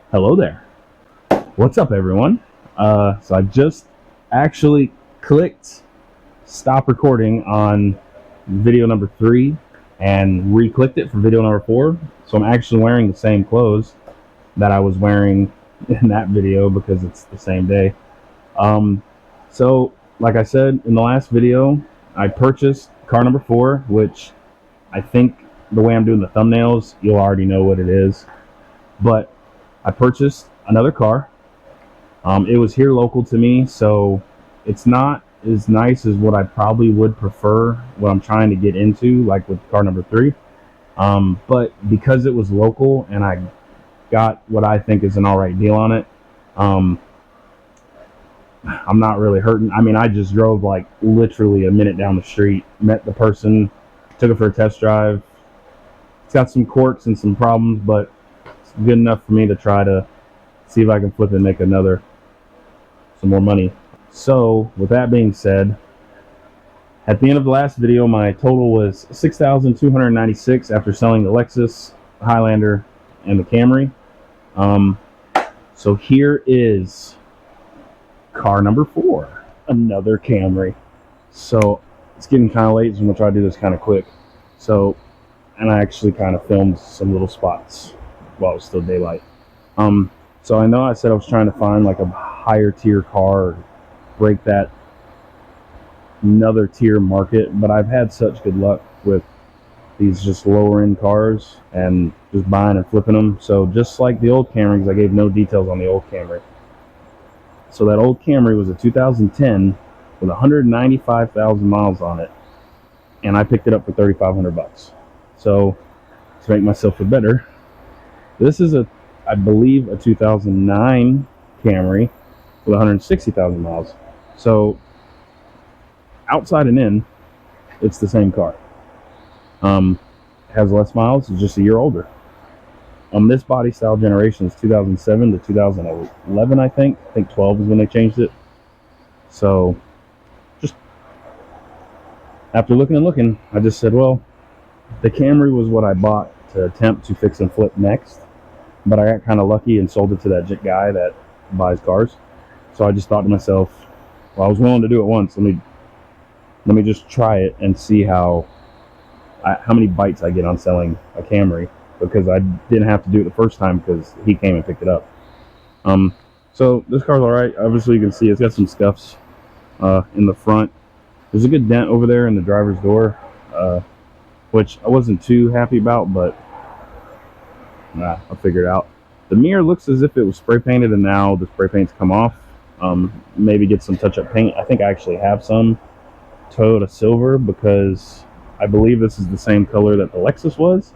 Hello there. What's up, everyone? So I just actually clicked stop recording on video number 3 and re-clicked it for video number 4. So I'm actually wearing the same clothes that I was wearing in that video because it's the same day. So like I said in the last video, I purchased car number 4, which I think the way I'm doing the thumbnails, you'll already know what it is. But I purchased another car. It was here local to me, so it's not as nice as what I probably would prefer what I'm trying to get into, like with car number 3. But because it was local and I got what I think is an alright deal on it, I'm not really hurting. I mean, I just drove like literally a minute down the street, met the person, took it for a test drive. It's got some quirks and some problems, but it's good enough for me to try to see if I can flip it and make some more money. So with that being said, at the end of the last video, my total was $6,296 after selling the Lexus, the Highlander, and the Camry. So here is car number 4, another Camry. So it's getting kind of late, so I'm gonna try to do this kind of quick. And I actually kind of filmed some little spots while it was still daylight. So I know I said I was trying to find like a higher tier car, or break that another tier market, but I've had such good luck with these just lower end cars and just buying and flipping them. So just like the old Camrys, I gave no details on the old Camry. So that old Camry was a 2010 with 195,000 miles on it, and I picked it up for $3,500. So to make myself feel better, this is I believe a 2009 Camry with 160,000 miles. So outside and in, it's the same car. Has less miles, it's just a year older. This body style generation is 2007 to 2011, I think. I think 12 is when they changed it. So just after looking and looking, I just said, well, the Camry was what I bought to attempt to fix and flip next, but I got kind of lucky and sold it to that guy that buys cars. So I just thought to myself, well, I was willing to do it once. Let me just try it and see how many bites I get on selling a Camry, because I didn't have to do it the first time because he came and picked it up. So this car's all right. Obviously, you can see it's got some scuffs in the front. There's a good dent over there in the driver's door, which I wasn't too happy about, but I'll figure it out. The mirror looks as if it was spray painted, and now the spray paint's come off. Maybe get some touch-up paint. I think I actually have some Toyota silver, because I believe this is the same color that the Lexus was,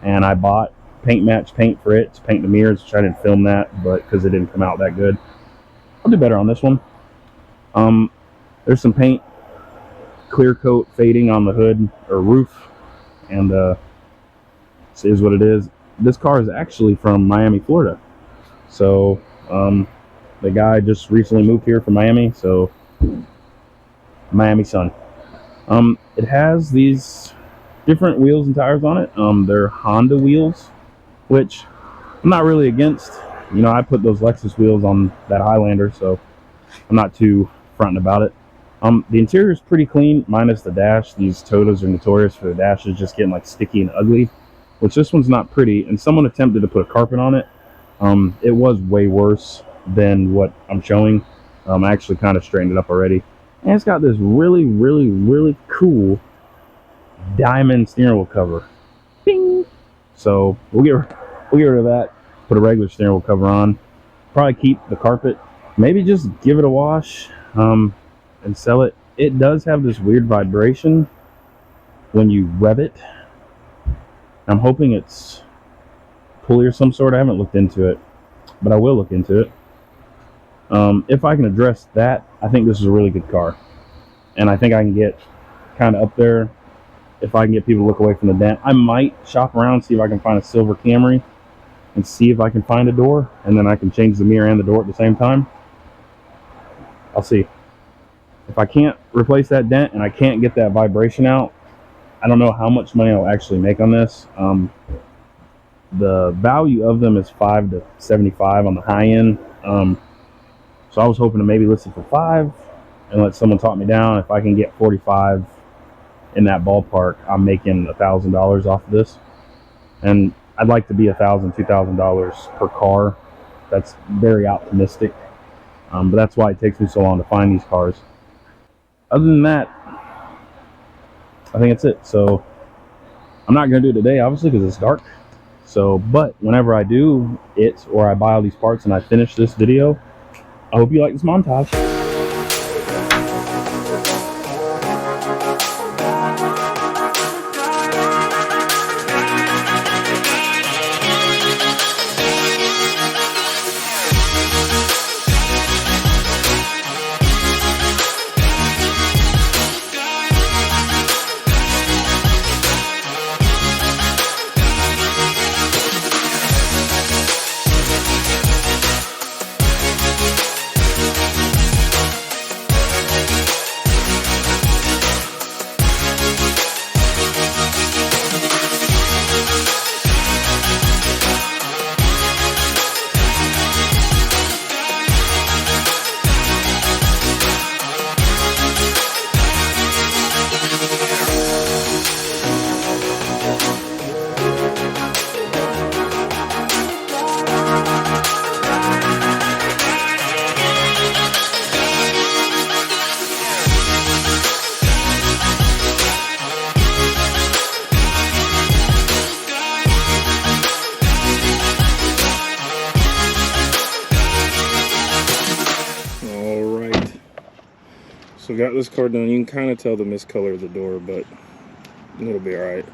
and I bought paint match paint for it to paint the mirrors, which I didn't film that, but because it didn't come out that good. I'll do better on this one. There's some paint clear coat fading on the hood or roof, and this is what it is. This car is actually from Miami, Florida. So the guy just recently moved here from Miami, so Miami sun. It has these different wheels and tires on it. They're Honda wheels, which I'm not really against. You know, I put those Lexus wheels on that Highlander, so I'm not too fronting about it. The interior is pretty clean, minus the dash. These Toyotas are notorious for the dashes just getting like sticky and ugly, which this one's not pretty. And someone attempted to put a carpet on it. It was way worse than what I'm showing. I actually kind of straightened it up already. And it's got this really, really, really cool diamond steering wheel cover. Bing! So we'll get rid of that. Put a regular steering wheel cover on. Probably keep the carpet. Maybe just give it a wash and sell it. It does have this weird vibration when you rev it. I'm hoping it's pulley or some sort. I haven't looked into it, but I will look into it. If I can address that, I think this is a really good car, and I think I can get kind of up there. If I can get people to look away from the dent, I might shop around, see if I can find a silver Camry, and see if I can find a door, and then I can change the mirror and the door at the same time. I'll see. If I can't replace that dent and I can't get that vibration out, I don't know how much money I'll actually make on this. The value of them is 5 to 75 on the high end. So I was hoping to maybe list it for 5 and let someone talk me down. If I can get 45 in that ballpark, I'm making $1,000 off of this. And I'd like to be $1,000, $2,000 per car. That's very optimistic. But that's why it takes me so long to find these cars. Other than that, I think that's it. So I'm not going to do it today, obviously, because it's dark. So, but whenever I do it, or I buy all these parts and I finish this video, I hope you like this montage. So got this car done. You can kind of tell the miscolor of the door, but it'll be all right.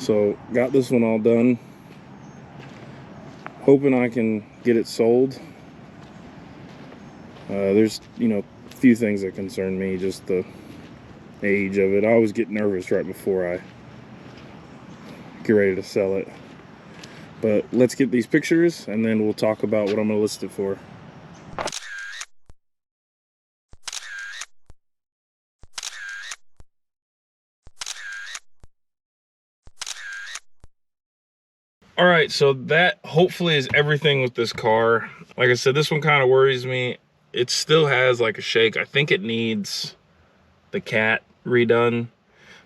So got this one all done. Hoping I can get it sold. There's, a few things that concern me, just the age of it. I always get nervous right before I get ready to sell it. But let's get these pictures and then we'll talk about what I'm going to list it for. All right, so that hopefully is everything with this car. Like I said, this one kind of worries me. It still has like a shake. I think it needs the cat redone.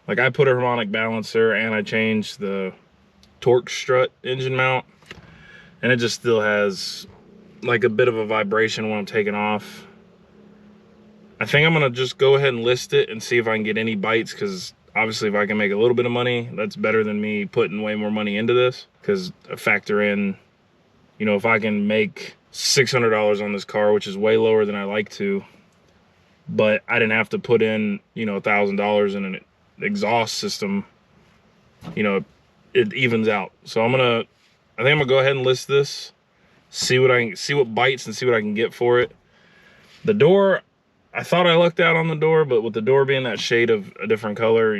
Like I put a harmonic balancer and I changed the torque strut engine mount, and it just still has like a bit of a vibration when I'm taking off. I think I'm gonna just go ahead and list it and see if I can get any bites, because obviously if I can make a little bit of money, that's better than me putting way more money into this. Because I factor in, if I can make $600 on this car, which is way lower than I like to, but I didn't have to put in, $1,000 in an exhaust system, it evens out. So I think I'm gonna go ahead and list this, see what bites and see what I can get for it. The door, I thought I lucked out on the door, but with the door being that shade of a different color,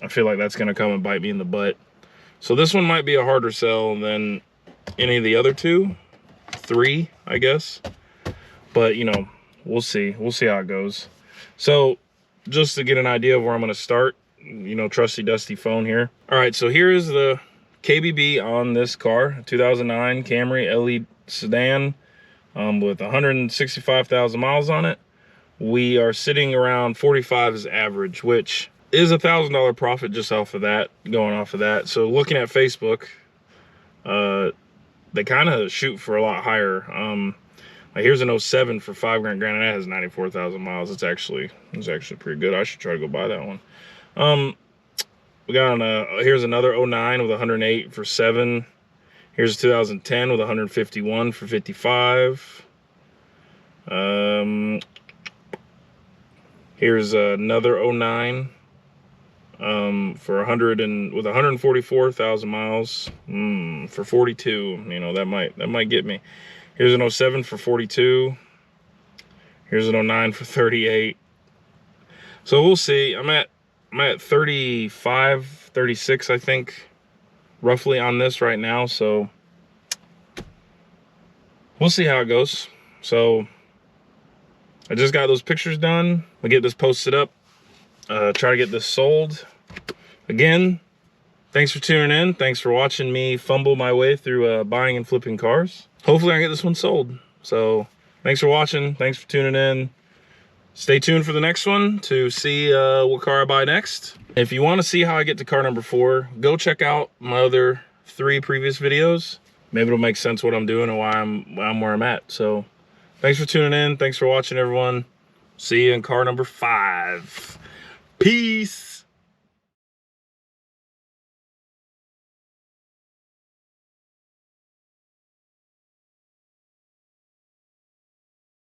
I feel like that's gonna come and bite me in the butt. So this one might be a harder sell than any of the other three, I guess. But, we'll see. We'll see how it goes. So just to get an idea of where I'm going to start, trusty dusty phone here. All right, so here is the KBB on this car, 2009 Camry LE sedan with 165,000 miles on it. We are sitting around 45 as average, which is $1,000 profit just off of that, going off of that. So looking at Facebook, they kind of shoot for a lot higher. Like here's an 07 for $5 grand. Granted, that has 94,000 miles. It's actually pretty good. I should try to go buy that one. We got here's another 09 with 108 for 7. Here's a 2010 with 151 for 55. Here's another 09 for 144,000 miles for 42. That might get me. Here's an 07 for 42. Here's an 09 for 38. So we'll see. I'm at 35, 36, I think, roughly on this right now. So we'll see how it goes. So I just got those pictures done. I'll get this posted up. Try to get this sold. Again, thanks for tuning in. Thanks for watching me fumble my way through buying and flipping cars. Hopefully I get this one sold. So thanks for watching. Thanks for tuning in. Stay tuned for the next one to see what car I buy next. If you want to see how I get to car number 4, go check out my other 3 previous videos. Maybe it'll make sense what I'm doing and why I'm where I'm at. So thanks for tuning in. Thanks for watching, everyone. See you in car number 5. Peace.